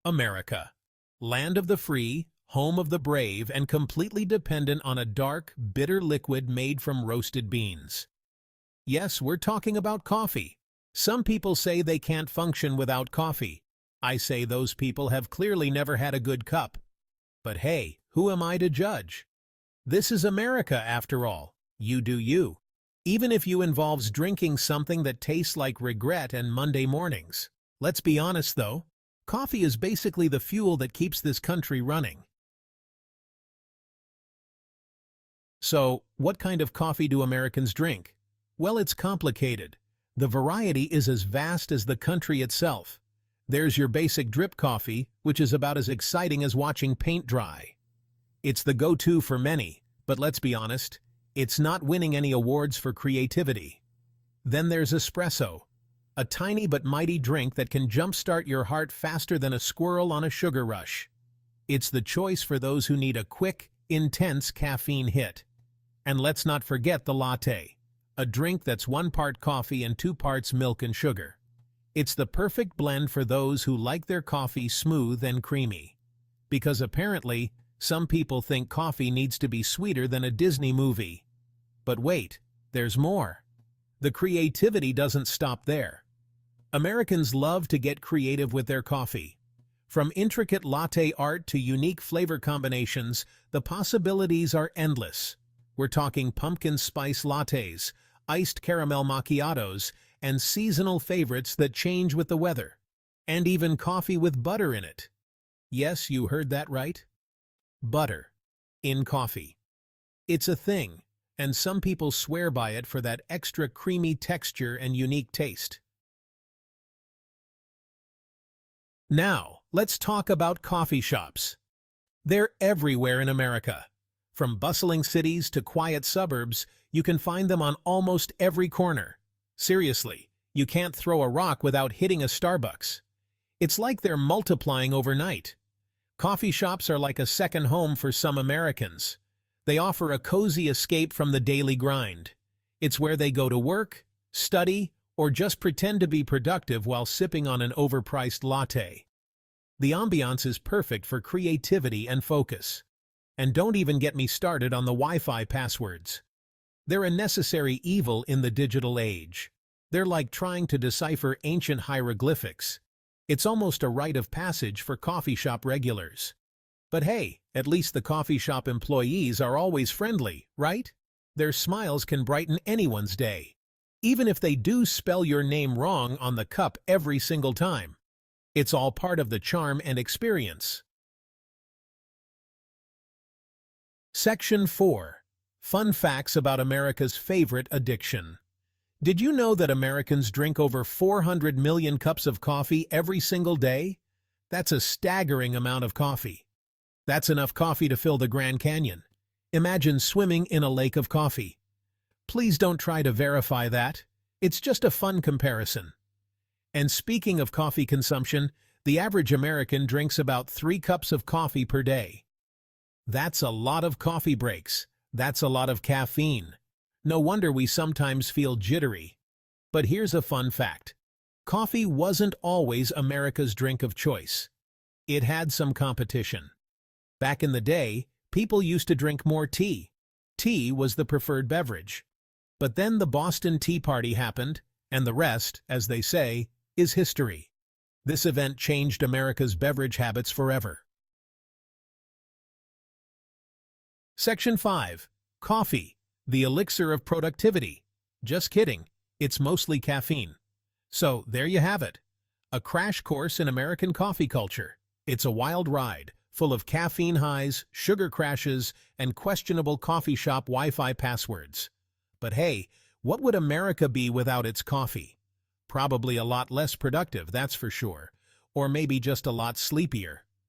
America. Land of the free, home of the brave, and completely dependent on a dark, bitter liquid made from roasted beans. Yes, we're talking about coffee. Some people say they can't function without coffee. I say those people have clearly never had a good cup. But hey, who am I to judge? This is America after all. You do you. Even if you involves drinking something that tastes like regret and Monday mornings. Let's be honest though, coffee is basically the fuel that keeps this country running. So, what kind of coffee do Americans drink? Well, it's complicated. The variety is as vast as the country itself. There's your basic drip coffee, which is about as exciting as watching paint dry. It's the go-to for many, but let's be honest, it's not winning any awards for creativity. Then there's espresso, a tiny but mighty drink that can jumpstart your heart faster than a squirrel on a sugar rush. It's the choice for those who need a quick, intense caffeine hit. And let's not forget the latte, a drink that's 1 part coffee and 2 parts milk and sugar. It's the perfect blend for those who like their coffee smooth and creamy. Because apparently, some people think coffee needs to be sweeter than a Disney movie. But wait, there's more. The creativity doesn't stop there. Americans love to get creative with their coffee. From intricate latte art to unique flavor combinations, the possibilities are endless. We're talking pumpkin spice lattes, iced caramel macchiatos, and seasonal favorites that change with the weather. And even coffee with butter in it. Yes, you heard that right. Butter in coffee. It's a thing, and some people swear by it for that extra creamy texture and unique taste. Now, let's talk about coffee shops. They're everywhere in America. From bustling cities to quiet suburbs, you can find them on almost every corner. Seriously, you can't throw a rock without hitting a Starbucks. It's like they're multiplying overnight. Coffee shops are like a second home for some Americans. They offer a cozy escape from the daily grind. It's where they go to work, study, or just pretend to be productive while sipping on an overpriced latte. The ambiance is perfect for creativity and focus. And don't even get me started on the Wi-Fi passwords. They're a necessary evil in the digital age. They're like trying to decipher ancient hieroglyphics. It's almost a rite of passage for coffee shop regulars. But hey, at least the coffee shop employees are always friendly, right? Their smiles can brighten anyone's day, even if they do spell your name wrong on the cup every single time. It's all part of the charm and experience. Section 4. Fun facts about America's favorite addiction. Did you know that Americans drink over 400 million cups of coffee every single day? That's a staggering amount of coffee. That's enough coffee to fill the Grand Canyon. Imagine swimming in a lake of coffee. Please don't try to verify that. It's just a fun comparison. And speaking of coffee consumption, the average American drinks about 3 cups of coffee per day. That's a lot of coffee breaks. That's a lot of caffeine. No wonder we sometimes feel jittery. But here's a fun fact. Coffee wasn't always America's drink of choice. It had some competition. Back in the day, people used to drink more tea. Tea was the preferred beverage. But then the Boston Tea Party happened, and the rest, as they say, is history. This event changed America's beverage habits forever. Section 5. Coffee, the elixir of productivity. Just kidding, it's mostly caffeine. So, there you have it. A crash course in American coffee culture. It's a wild ride, full of caffeine highs, sugar crashes, and questionable coffee shop Wi-Fi passwords. But hey, what would America be without its coffee? Probably a lot less productive, that's for sure. Or maybe just a lot sleepier.